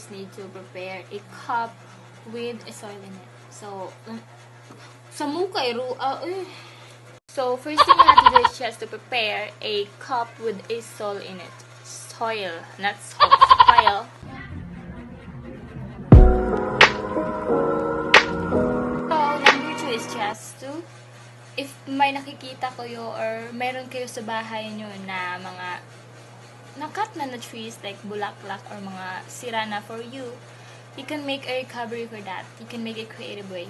just need to prepare a cup with a soil in it. So, sa mukha So, first thing you have to do is just to prepare a cup with a soil in it. Soil, not soil. So, number 2 is just to, if may nakikita kayo or meron kayo sa bahay nyo na mga nakat na trees like bulaklak or mga sira na for you, you can make a recovery for that. You can make a creative way.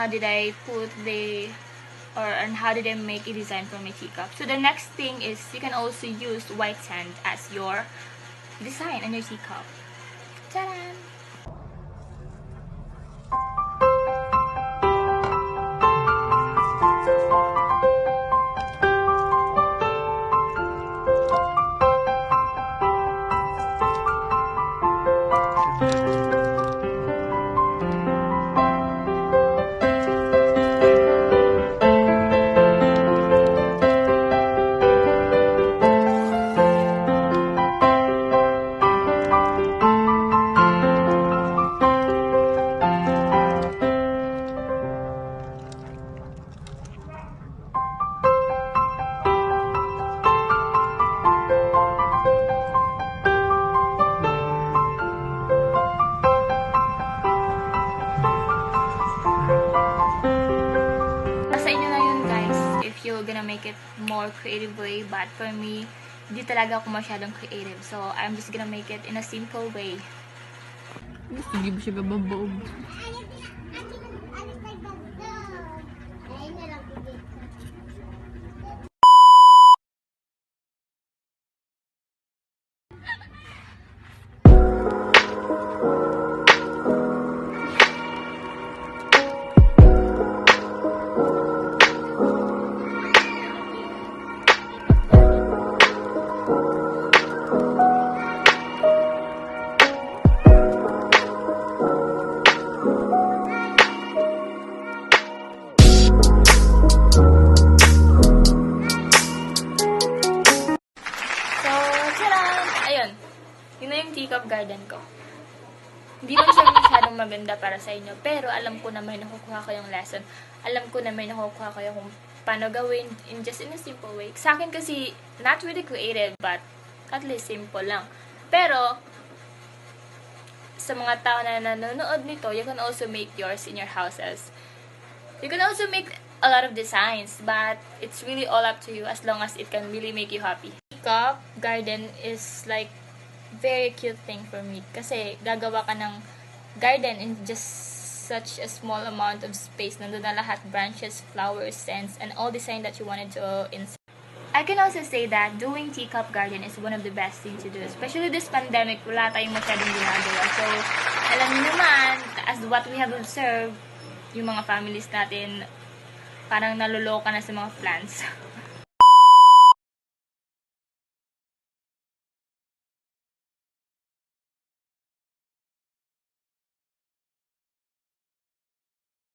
How did I put and how did I make a design for my teacup. So the next thing is you can also use white sand as your design on your teacup. Ta-da! You're gonna make it more creative way, but for me, hindi talaga ako masyadong creative, so I'm just gonna make it in a simple way. Hindi ba siya gababaog? Teacup garden ko. Hindi lang siya masyadong maganda para sa inyo, pero alam ko na may nakukuha kayong lesson. Alam ko na may nakukuha kayo kung paano gawin in a simple way. Sa akin kasi, not really creative, but at least simple lang. Pero, sa mga tao na nanonood nito, you can also make yours in your houses. You can also make a lot of designs, but it's really all up to you as long as it can really make you happy. Teacup garden is like very cute thing for me kasi gagawa ka ng garden in just such a small amount of space. Nandun na lahat, branches, flowers, scents, and all design that you wanted to insert. I can also say that doing teacup garden is one of the best things to do, especially this pandemic. Wala tayong masyadong ginagawa, so alam niyo naman, as what we have observed, yung mga families natin parang naluloka na sa mga plants.